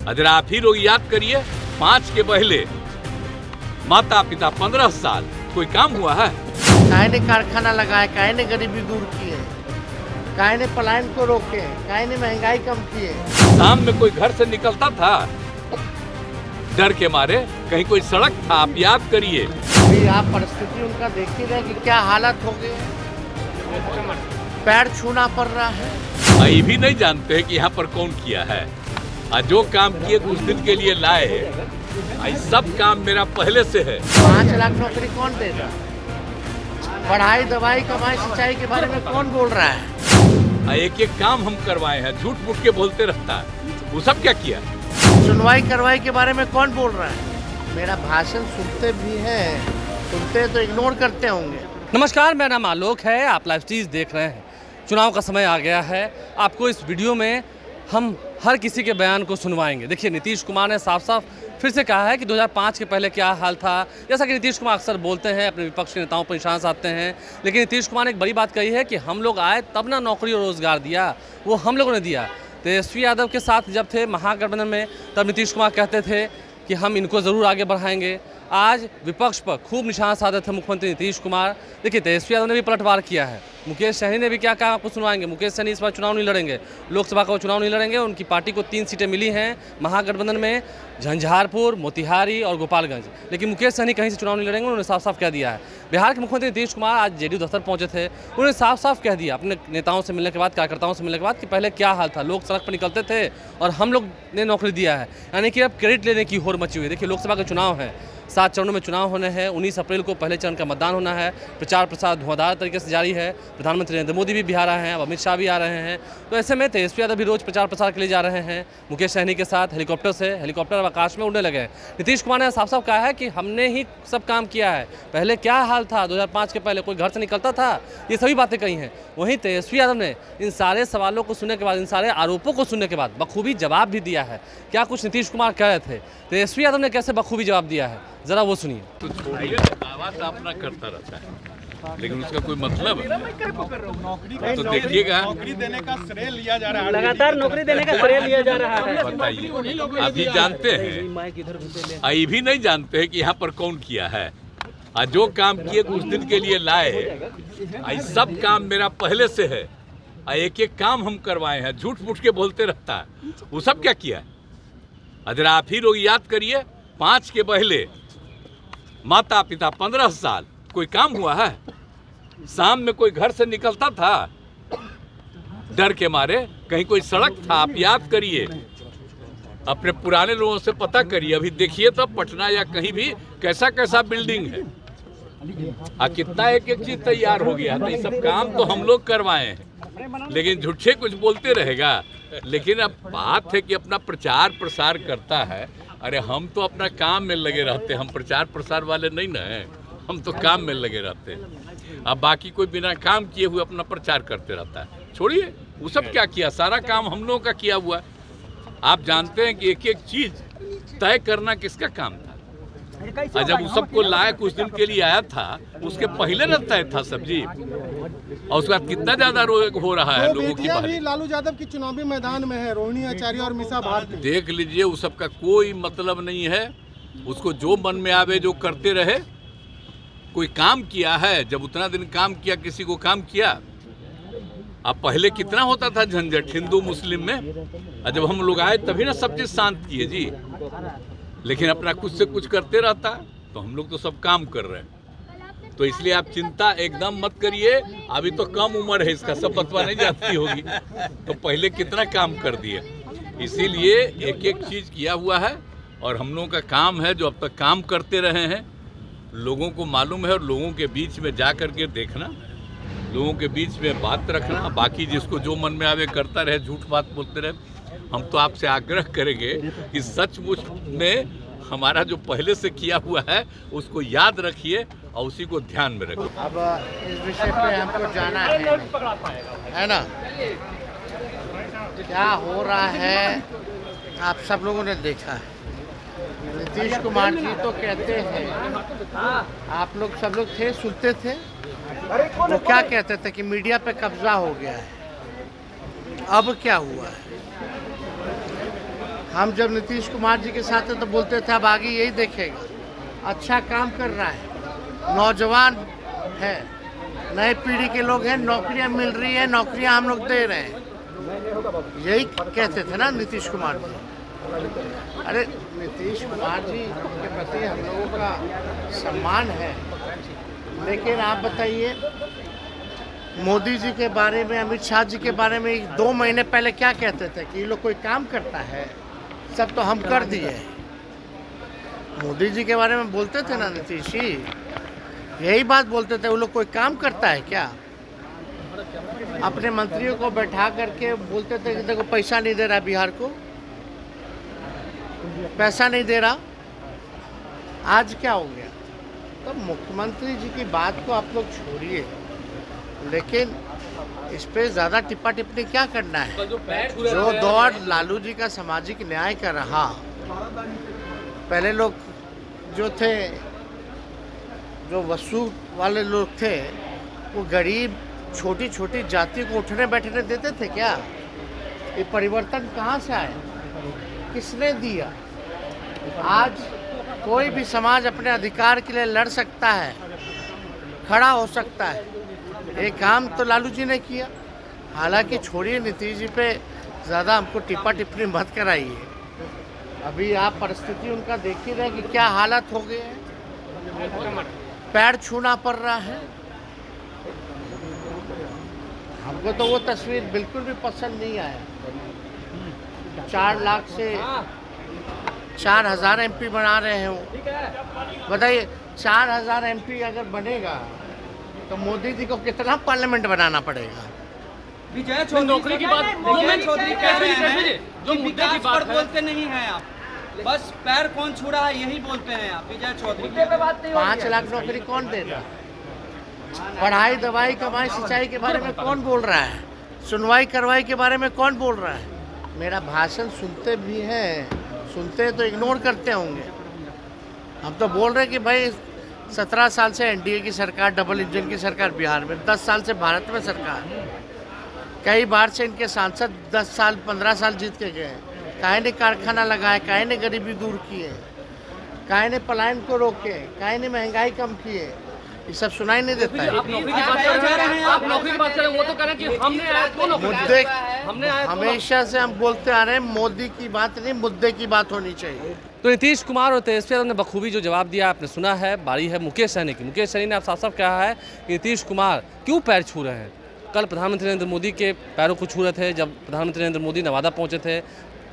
अगर आप ही लोग याद करिए 5 के पहले माता पिता 15 साल कोई काम हुआ है? काहे ने कारखाना लगाए, काहे ने गरीबी दूर की है, काहे ने पलायन को रोके, काहे ने महंगाई कम की है। शाम में कोई घर से निकलता था डर के मारे, कहीं कोई सड़क था? आप याद करिए। अभी आप परिस्थिति उनका देख ही रहे कि क्या हालत हो गई, पैर छूना पड़ रहा है। ये भी नहीं जानते हैं कि यहाँ पर कौन किया है। और जो काम किए कुछ दिन के लिए लाए, ये सब काम मेरा पहले से है। 5 लाख नौकरी कौन देगा? पढ़ाई, दवाई, कमाई, सिंचाई के बारे में कौन बोल रहा है? एक एक काम हम करवाए हैं, झूठ मूठ के बोलते रहता है। वो सब क्या किया? सुनवाई करवाई के बारे में कौन बोल रहा है? मेरा भाषण सुनते भी हैं, सुनते तो इग्नोर करते होंगे। नमस्कार, मेरा नाम आलोक है, आप लाइव चीज देख रहे हैं। चुनाव का समय आ गया है। आपको इस वीडियो में हम हर किसी के बयान को सुनवाएंगे। देखिए, नीतीश कुमार ने साफ साफ फिर से कहा है कि 2005 के पहले क्या हाल था। जैसा कि नीतीश कुमार अक्सर बोलते हैं, अपने विपक्ष के नेताओं पर निशाना साधते हैं, लेकिन नीतीश कुमार ने एक बड़ी बात कही है कि हम लोग आए तब ना नौकरी और रोजगार दिया, वो हम लोगों ने दिया। तेजस्वी यादव के साथ जब थे महागठबंधन में, तब नीतीश कुमार कहते थे कि हम इनको ज़रूर आगे बढ़ाएंगे। आज विपक्ष पर खूब निशाना साधे थे मुख्यमंत्री नीतीश कुमार। देखिए, तेजस्वी यादव ने भी पलटवार किया है। मुकेश सहनी ने भी क्या कहा, आपको सुनवाएंगे। मुकेश सहनी इस बार चुनाव नहीं लड़ेंगे, लोकसभा का चुनाव नहीं लड़ेंगे। उनकी पार्टी को 3 सीटें मिली हैं महागठबंधन में, झंझारपुर, मोतिहारी और गोपालगंज। लेकिन मुकेश सहनी कहीं से चुनाव नहीं लड़ेंगे, उन्होंने साफ साफ कह दिया है। बिहार के मुख्यमंत्री नीतीश कुमार आज जेडीयू दफ्तर पहुंचे थे। उन्होंने साफ साफ कह दिया अपने नेताओं से मिलने के बाद, कार्यकर्ताओं से मिलने के बाद, कि पहले क्या हाल था, लोग सड़क पर निकलते थे और हम लोग ने नौकरी दिया है। यानी कि अब क्रेडिट लेने की होड़ मची हुई है। देखिए, लोकसभा का चुनाव है, 7 चरणों में चुनाव होने हैं। 19 अप्रैल को पहले चरण का मतदान होना है। प्रचार प्रसार धुआंधार तरीके से जारी है। प्रधानमंत्री नरेंद्र मोदी भी बिहार आए हैं, अब अमित शाह भी आ रहे हैं। तो ऐसे में तेजस्वी यादव भी रोज प्रचार प्रसार के लिए जा रहे हैं। मुकेश सहनी के साथ हेलीकॉप्टर से, हेलीकॉप्टर आकाश में उड़ने लगे। नीतीश कुमार ने साफ साफ कहा है कि हमने ही सब काम किया है। पहले क्या हाल था, 2005 के पहले कोई घर से निकलता था, ये सभी बातें कही हैं। वहीं तेजस्वी यादव ने इन सारे सवालों को सुनने के बाद, इन सारे आरोपों को सुनने के बाद बखूबी जवाब भी दिया है। क्या कुछ नीतीश कुमार कह रहे थे, तेजस्वी यादव ने कैसे बखूबी जवाब दिया है, जरा वो सुनिए। तो छोड़िए, दावा तो अपना करता रहता है, लेकिन उसका कोई मतलब तो देखिएगा। नौकरी देने का श्रेय लिया जा रहा है, लगातार नौकरी देने का श्रेय लिया जा रहा है। बताइए, अभी जानते हैं, ये भी नहीं जानते हैं कि यहाँ पर कौन किया है। और जो काम किए कुछ दिन के लिए लाए, ये सब काम मेरा पहले से है। एक एक काम हम करवाए हैं, झूठ मूठ के बोलते रहता है। वो सब क्या किया? अगर आप ही लोग याद करिए 5 के पहले माता पिता 15 साल कोई काम हुआ है? शाम में कोई घर से निकलता था डर के मारे, कहीं कोई सड़क था? आप याद करिए, अपने पुराने लोगों से पता करिए। अभी देखिए तो पटना या कहीं भी कैसा कैसा बिल्डिंग है, कितना एक एक चीज तैयार हो गया। तो ये सब काम तो हम लोग करवाए हैं, लेकिन झूठे कुछ बोलते रहेगा। लेकिन अब बात है कि अपना प्रचार प्रसार करता है। अरे हम तो अपना काम में लगे रहते हैं, हम प्रचार प्रसार वाले नहीं ना हैं, हम तो काम में लगे रहते हैं। अब बाकी कोई बिना काम किए हुए अपना प्रचार करते रहता है। छोड़िए, वो सब क्या किया, सारा काम हम लोगों का किया हुआ। आप जानते हैं कि एक एक चीज तय करना किसका काम था। और जब उस सबको लाया, कुछ दिन के लिए आया था, उसके पहले न तय था सब्जी। और उसके बाद कितना ज्यादा हो रहा है लोगों की बात। लालू यादव की चुनावी मैदान में है, रोहिणी आचार्य और मिसा भारती। देख लीजिए, उस सब का कोई मतलब नहीं है। उसको जो मन में आवे जो करते रहे। कोई काम किया है, जब उतना दिन काम किया, किसी को काम किया। अब पहले कितना होता था झंझट हिंदू मुस्लिम में, और जब हम लोग आए तभी ना सब चीज शांत किए जी। लेकिन अपना कुछ से कुछ करते रहता, तो हम लोग तो सब काम कर रहे हैं। तो इसलिए आप चिंता एकदम मत करिए। अभी तो कम उम्र है इसका, सब बतवा नहीं जाती होगी। तो पहले कितना काम कर दिए, इसीलिए एक एक चीज किया हुआ है। और हम लोगों का काम है जो अब तक काम करते रहे हैं, लोगों को मालूम है। और लोगों के बीच में जा कर के देखना, लोगों के बीच में बात रखना। बाकी जिसको जो मन में आवे करता रहे, झूठ बात बोलते रहे। हम तो आपसे आग्रह करेंगे कि सचमुच में हमारा जो पहले से किया हुआ है उसको याद रखिए और उसी को ध्यान में रखिए। अब इस विषय पे हमको जाना है ना, क्या हो रहा है आप सब लोगों ने देखा है। नीतीश कुमार जी तो कहते हैं, आप लोग सब लोग थे, सुनते थे, वो क्या कहते थे कि मीडिया पे कब्जा हो गया है। अब क्या हुआ है? हम जब नीतीश कुमार जी के साथ थे तो बोलते थे अब आगे यही देखेगा, अच्छा काम कर रहा है, नौजवान है, नए पीढ़ी के लोग हैं, नौकरियां मिल रही हैं, नौकरियां हम लोग दे रहे हैं, यही कहते थे ना नीतीश कुमार जी। अरे नीतीश कुमार जी के प्रति हम लोगों का सम्मान है, लेकिन आप बताइए मोदी जी के बारे में, अमित शाह जी के बारे में 2 महीने पहले क्या कहते थे कि ये लोग कोई काम करता है, सब तो हम कर दिए। मोदी जी के बारे में बोलते थे ना नीतीश जी, यही बात बोलते थे, वो लोग कोई काम करता है क्या। अपने मंत्रियों को बैठा करके बोलते थे कि देखो पैसा नहीं दे रहा बिहार को, पैसा नहीं दे रहा। आज क्या हो गया? तो मुख्यमंत्री जी की बात को आप लोग छोड़िए, लेकिन इस पे ज़्यादा टिप्पा टिप्पणी क्या करना है। जो दौर लालू जी का सामाजिक न्याय का रहा, पहले लोग जो थे, जो वसूल वाले लोग थे, वो गरीब छोटी छोटी जाति को उठने बैठने देते थे क्या? ये परिवर्तन कहाँ से आया, किसने दिया? आज कोई भी समाज अपने अधिकार के लिए लड़ सकता है, खड़ा हो सकता है। ये काम तो लालू जी ने किया। हालांकि छोड़िए नीतीश जी पे ज़्यादा हमको टिप्पा टिप्पणी मत कराइए। अभी आप परिस्थिति उनका देख ही रहे कि क्या हालत हो गए हैं, पैर छूना पड़ रहा है। हमको तो वो तस्वीर बिल्कुल भी पसंद नहीं आया। 4 लाख से 4000 MP बना रहे हैं वो। बताइए 4000 MP अगर बनेगा तो मोदी जी को कितना पार्लियामेंट बनाना पड़ेगा? विजय चौधरी नौकरी की बात, विजय चौधरी कह रहे हैं जो मुद्दे की बात बोलते नहीं हैं आप, बस पैर कौन छू रहा है यही बोलते हैं आप। विजय चौधरी 5 लाख नौकरी कौन देगा? पढ़ाई, दवाई, कमाई, सिंचाई के बारे में कौन बोल रहा है? सुनवाई करवाई के बारे में कौन बोल रहा है? मेरा भाषण सुनते भी हैं, सुनते हैं तो इग्नोर करते होंगे। हम तो बोल रहे हैं कि भाई 17 साल से NDA की सरकार, डबल इंजन की सरकार बिहार में, 10 साल से भारत में सरकार, कई बार से इनके सांसद 10 साल 15 साल जीत के गए। काहे ने कारखाना लगाए, काहे ने गरीबी दूर किए, काहे ने पलायन को रोके, काहे ने महंगाई कम किए, ये सब सुनाई नहीं देता है। आप नौकरी की बात कर रहे हैं, आप नौकरी की बात कर रहे हैं, वो तो कह रहे हैं कि हमने आया तो नौकरी, मुद्दे हमने आया तो हमेशा से हम बोलते आ रहे हैं, मोदी की बात नहीं, मुद्दे की बात होनी चाहिए। तो नीतीश कुमार और तेजस्वी यादव ने बखूबी जो जवाब दिया आपने सुना है। बारी है मुकेश सहनी की। मुकेश सहनी ने आप साफ साफ कहा है कि नीतीश कुमार क्यों पैर छू रहे हैं। कल प्रधानमंत्री नरेंद्र मोदी के पैरों को छू रहे थे जब प्रधानमंत्री नरेंद्र मोदी नवादा पहुंचे थे,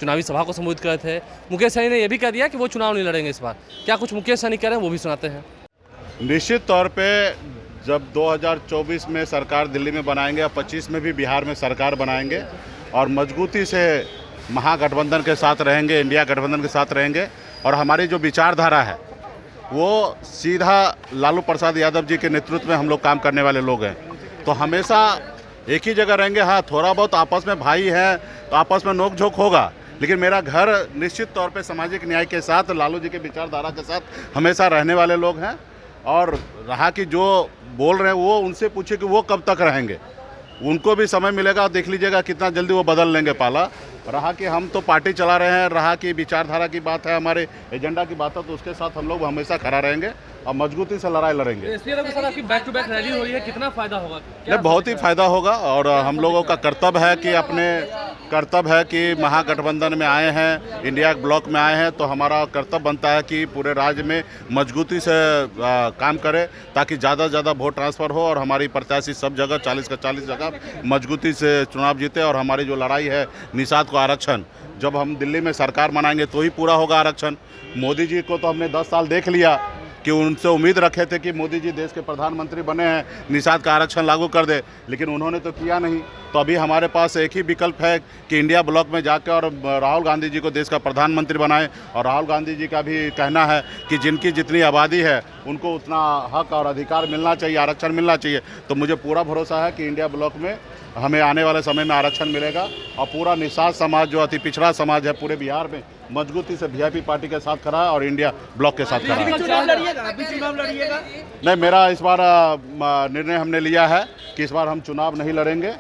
चुनावी सभा को संबोधित कर रहे थे। मुकेश सहनी ने यह भी कह दिया कि वो चुनाव नहीं लड़ेंगे इस बार। क्या कुछ मुकेश सहनी कह रहे हैं वो भी सुनाते हैं। निश्चित तौर पे जब 2024 में सरकार दिल्ली में बनाएंगे और 25 में भी बिहार में सरकार बनाएंगे और मजबूती से महागठबंधन के साथ रहेंगे, इंडिया गठबंधन के साथ रहेंगे, और हमारी जो विचारधारा है वो सीधा लालू प्रसाद यादव जी के नेतृत्व में हम लोग काम करने वाले लोग हैं, तो हमेशा एक ही जगह रहेंगे। हाँ, थोड़ा बहुत आपस में भाई हैं तो आपस में नोक झोंक होगा, लेकिन मेरा घर निश्चित तौर पे सामाजिक न्याय के साथ, लालू जी के विचारधारा के साथ हमेशा रहने वाले लोग हैं। और रहा कि जो बोल रहे हैं वो उनसे पूछे कि वो कब तक रहेंगे, उनको भी समय मिलेगा, देख लीजिएगा कितना जल्दी वो बदल लेंगे पाला। रहा कि हम तो पार्टी चला रहे हैं, रहा कि विचारधारा की बात है, हमारे एजेंडा की बात है, तो उसके साथ हम लोग हमेशा खड़ा रहेंगे और मजबूती से लड़ाई लड़ेंगे। आपकी बैक टू बैक रैली हो रही है, कितना फायदा होगा? नहीं, बहुत ही फायदा होगा। और हम लोगों का कर्तव्य है कि महागठबंधन में आए हैं, इंडिया ब्लॉक में आए हैं, तो हमारा कर्तव्य बनता है कि पूरे राज्य में मजबूती से काम करें ताकि ज़्यादा से ज़्यादा वोट ट्रांसफ़र हो और हमारी प्रत्याशी सब जगह 40 का 40 जगह मजबूती से चुनाव जीते। और हमारी जो लड़ाई है निषाद को आरक्षण, जब हम दिल्ली में सरकार बनाएंगे तो ही पूरा होगा आरक्षण। मोदी जी को तो हमने 10 साल देख लिया कि उनसे उम्मीद रखे थे कि मोदी जी देश के प्रधानमंत्री बने हैं, निषाद का आरक्षण लागू कर दे, लेकिन उन्होंने तो किया नहीं। तो अभी हमारे पास एक ही विकल्प है कि इंडिया ब्लॉक में जाकर और राहुल गांधी जी को देश का प्रधानमंत्री बनाएं। और राहुल गांधी जी का भी कहना है कि जिनकी जितनी आबादी है उनको उतना हक और अधिकार मिलना चाहिए, आरक्षण मिलना चाहिए। तो मुझे पूरा भरोसा है कि इंडिया ब्लॉक में हमें आने वाले समय में आरक्षण मिलेगा और पूरा निषाद समाज जो अति पिछड़ा समाज है पूरे बिहार में मजबूती से वीआईपी पार्टी के साथ खड़ा है और इंडिया ब्लॉक के साथ खड़ा है। चुनाव लड़िएगा? नहीं, मेरा इस बार निर्णय हमने लिया है कि इस बार हम चुनाव नहीं लड़ेंगे।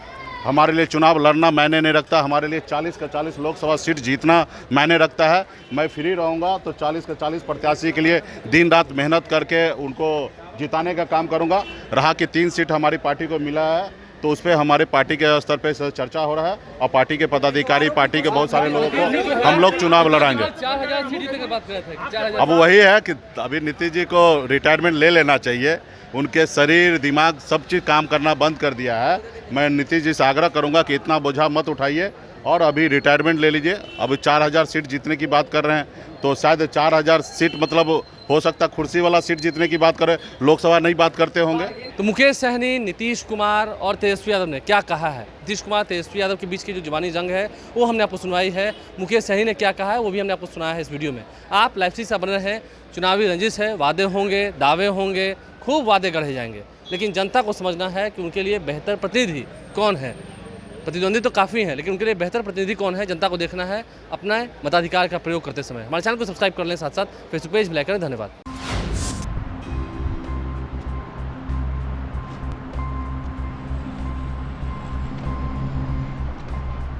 हमारे लिए चुनाव लड़ना मायने नहीं रखता, हमारे लिए 40 का 40 लोकसभा सीट जीतना मायने रखता है। मैं फ्री रहूँगा तो 40 का 40 प्रत्याशी के लिए दिन रात मेहनत करके उनको जिताने का काम करूँगा। रहा कि 3 सीट हमारी पार्टी को मिला है तो उस पर हमारे पार्टी के स्तर पे चर्चा हो रहा है और पार्टी के पदाधिकारी, पार्टी के बहुत सारे लोगों को हम लोग चुनाव लड़ाएंगे। 4000 सीट जीतने की बात कर रहे थे, 4000। अब वही है कि अभी नीतीश जी को रिटायरमेंट ले लेना चाहिए। उनके शरीर दिमाग सब चीज़ काम करना बंद कर दिया है। मैं नीतीश जी से आग्रह करूंगा कि इतना बोझा मत उठाइए और अभी रिटायरमेंट ले लीजिए। अभी 4000 सीट जीतने की बात कर रहे हैं तो शायद 4000 सीट मतलब हो सकता कुर्सी वाला सीट जीतने की बात करें, लोकसभा नहीं बात करते होंगे। तो मुकेश सहनी, नीतीश कुमार और तेजस्वी यादव ने क्या कहा है, नीतीश कुमार तेजस्वी यादव के बीच की जो जुबानी जंग है वो हमने आपको सुनवाई है। मुकेश सहनी ने क्या कहा है वो भी हमने आपको सुनाया है इस वीडियो में। आप लाइव से बन रहे हैं। चुनावी रंजिश है, वादे होंगे, दावे होंगे, खूब वादे गढ़े जाएंगे, लेकिन जनता को समझना है कि उनके लिए बेहतर प्रतिनिधि कौन है। प्रतिद्वंदी तो काफ़ी हैं, लेकिन उनके लिए बेहतर प्रतिनिधि कौन है जनता को देखना है अपना मताधिकार का प्रयोग करते समय। हमारे चैनल को सब्सक्राइब कर लें, साथ साथ फेसबुक पेज भी लाइक करें। धन्यवाद।